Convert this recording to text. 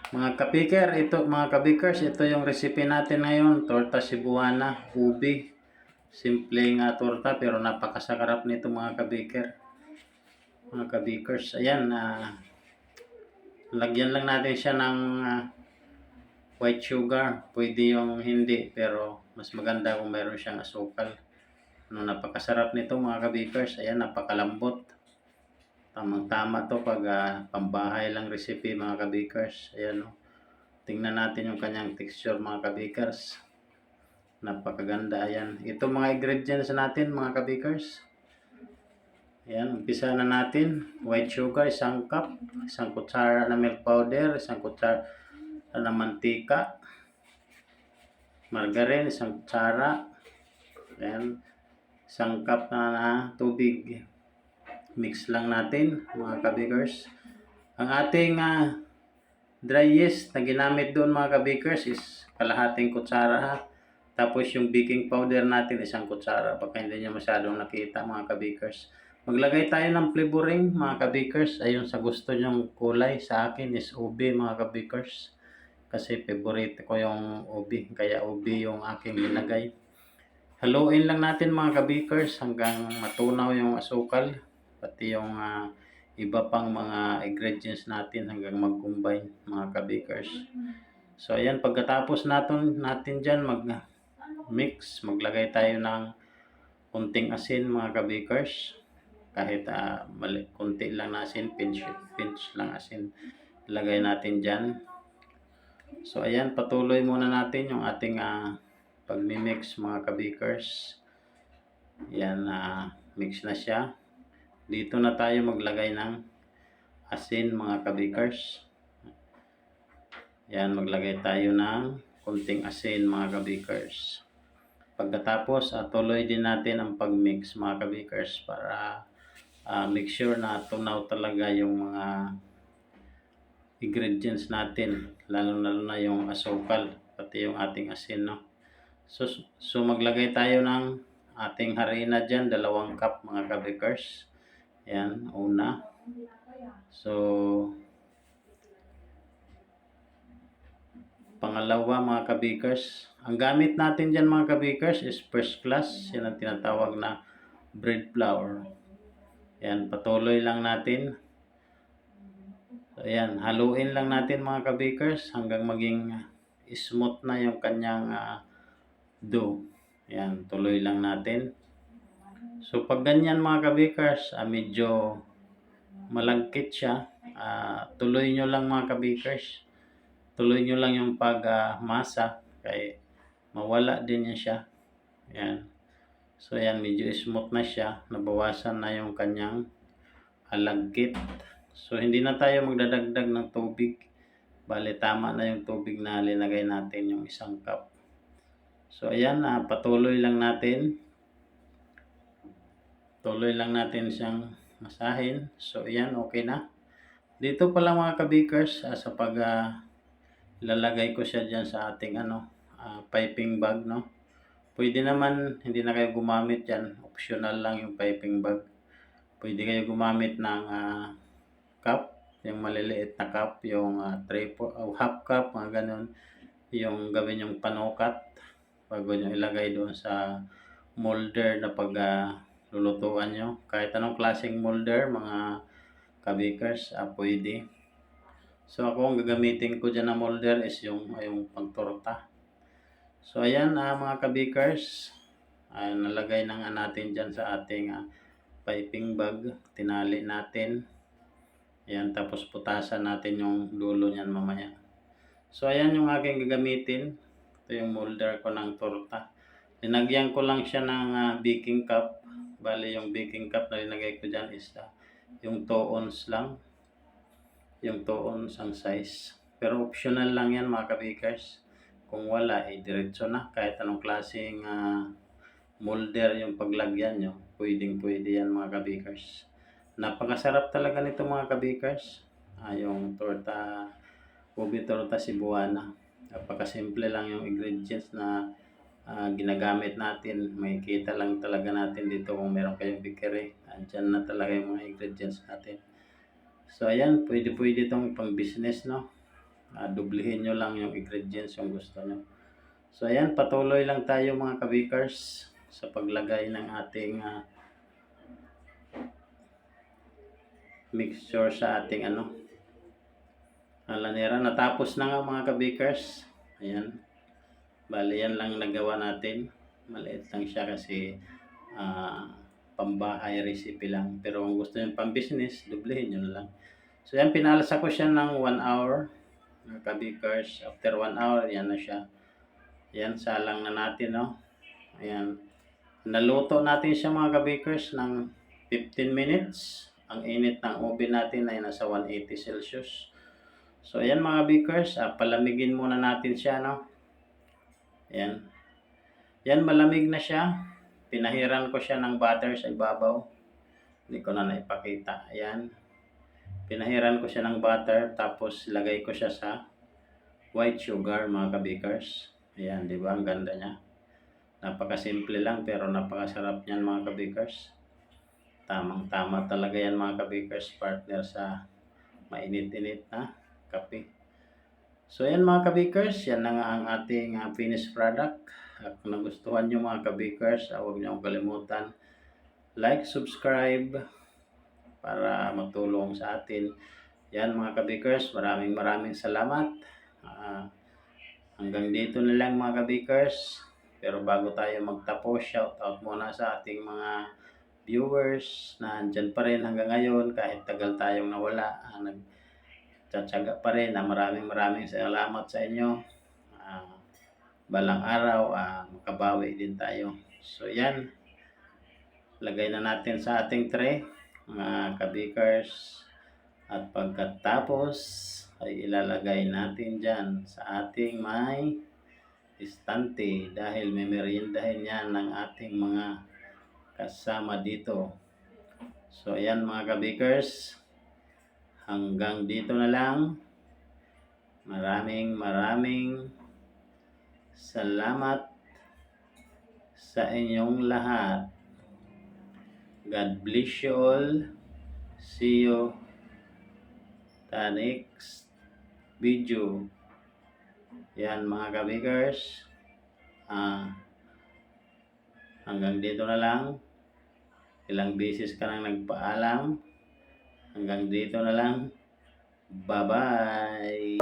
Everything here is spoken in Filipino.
Mga kapiker, ito mga kabikers, ito yung recipe natin ngayon, torta Cebuana, ubi. Simpleng torta pero napakasarap nito mga kabiker. Mga kabikers, ayan, lagyan lang natin siya ng white sugar. Pwede yung hindi pero mas maganda kung meron siyang asukal. Napakasarap nito mga kabikers, ayan, napakalambot. Tamang-tama to pag pambahay lang recipe mga kabikers. Ayan o. Tingnan natin yung kanyang texture mga kabikers. Napakaganda. Ayan. Ito mga ingredients natin mga kabikers. Ayan. Umpisa na natin. White sugar, 1 cup. 1 kutsara na milk powder. 1 kutsara na mantika. Margarine, 1 kutsara. Ayan. 1 cup na tubig. Mix lang natin mga kabikers. Ang ating dry yeast na ginamit doon mga kabikers is kalahating kutsara ha. Tapos yung baking powder natin 1 kutsara. Baka hindi nyo masyadong nakita mga kabikers. Maglagay tayo ng flavoring mga kabikers. Ayun sa gusto nyong kulay. Sa akin is ubi mga kabikers. Kasi favorite ko yung ubi. Kaya ubi yung aking linagay. Haluin lang natin mga kabikers hanggang matunaw yung asukal. Pati yung iba pang mga ingredients natin hanggang mag-combine mga kabikers. So ayan, pagkatapos natin dyan mag-mix, maglagay tayo ng kunting asin mga kabikers. Kahit kunti lang na asin, pinch lang asin. Ilagay natin dyan. So ayan, patuloy muna natin yung ating pag-mix mga kabikers. Ayan, mix na siya. Dito na tayo maglagay ng asin mga kabikers. Yan, maglagay tayo ng kunting asin mga kabikers. Pagkatapos, tuloy din natin ang pag-mix mga kabikers para make sure na tunaw talaga yung mga ingredients natin. Lalo na yung asukal, pati yung ating asin. No? So maglagay tayo ng ating harina dyan, 2 cup mga kabikers. Yan, una. So, pangalawa mga kabikers, ang gamit natin dyan mga kabikers is first class. Yan ang tinatawag na bread flour. Yan, patuloy lang natin. So, yan, haluin lang natin mga kabikers hanggang maging smooth na yung kanyang dough. Yan, tuloy lang natin. So, pag ganyan mga kabikers, medyo malagkit siya. Tuloy nyo lang mga kabikers. Tuloy nyo lang yung pagmasa kay mawala din niya siya. Ayan. So ayan, medyo smooth na siya. Nabawasan na yung kanyang alagkit. So hindi na tayo magdadagdag ng tubig. Bale, tama na yung tubig na linagay natin, yung 1 cup. So ayan, patuloy lang natin. Tuloy lang natin siyang masahin. So ayan, okay na. Dito pala mga kabikers, sa pag lalagay ko siya dyan sa ating piping bag, no? Pwede naman hindi na kayo gumamit yan, optional lang yung piping bag. Pwede kayo gumamit ng cup, yung maliliit na cup, yung half cup, mga ganun. Yung gawin yung panukat bago nyo ilagay doon sa molder na pag lulutuan nyo. Kahit anong klaseng molder mga kabikers, pwede. So ako ang gagamitin ko dyan na molder is yung pangtorta. So ayan mga kabikers, nalagay na nga natin dyan sa ating piping bag. Tinali natin. Ayan, tapos putasan natin yung dulo niyan mamaya. So ayan yung aking gagamitin. Ito yung molder ko ng torta. Linagyan ko lang siya ng baking cup. Bali yung baking cup na linagay ko dyan is yung 2 ounce lang. Yung 2 ounce ang size. Pero optional lang yan mga kabikers. Kung wala, diretso na. Kahit anong klaseng molder yung paglagyan nyo, pwede yan mga kabikers. Napakasarap talaga nito mga kabikers. Yung torta, ubi torta Cebuana. Napakasimple lang yung ingredients na ginagamit natin. May kita lang talaga natin dito kung meron kayong bakery. Andyan na talaga yung mga ingredients natin. So ayan, pwede itong pang business, no? Dublihin nyo lang yung ingredients yung gusto nyo. So ayan, patuloy lang tayo mga kabikers sa paglagay ng ating mixture sa ating halanera. Natapos na nga mga kabikers. Ayan. Bali yan lang nagawa natin. Maliit lang siya kasi pambahay recipe lang. Pero kung gusto nyo pang business, dublehin nyo na lang. So yan, pinalasa ko siya ng 1 hour. Mga kabikers, after 1 hour, yan na siya. Yan, salang na natin, no? Ayan. Naluto natin siya mga kabikers ng 15 minutes. Ang init ng oven natin ay nasa 180 Celsius. So ayan mga bakers, palamigin muna natin siya, no? Ayan. Yan, malamig na siya. Pinahiran ko siya ng butter sa ibabaw. Hindi ko na naipakita. Ayan. Pinahiran ko siya ng butter, tapos lagay ko siya sa white sugar mga kabakers. Ayan, di ba? Ang ganda niya. Napakasimple lang pero napakasarap niyan mga kabakers. Tamang-tama talaga yan mga kabakers, partner sa mainit-init na kape. So yan mga kabakers, yan na nga ang ating finished product. At kung nagustuhan nyo mga kabakers, huwag nyo kalimutan like, subscribe para matulong sa atin. Yan mga kabakers, maraming salamat. Hanggang dito na lang mga kabakers. Pero bago tayo magtapos, shout out muna sa ating mga viewers na andyan pa rin hanggang ngayon kahit tagal tayong nawala. Nagtsatsaga pa rin. Maraming salamat sa inyo. Balang araw makabawi din tayo. So yan, lagay na natin sa ating tray mga kabakers. At pagkatapos ay ilalagay natin dyan sa ating may istante dahil may meriendahin yan ng ating mga kasama dito. So ayan mga kabakers, hanggang dito na lang. Maraming salamat sa inyong lahat. God bless you all. See you the next video. Yan mga kabakers, hanggang dito na lang. Ilang beses ka nang nagpaalam. Hanggang dito na lang. Bye-bye.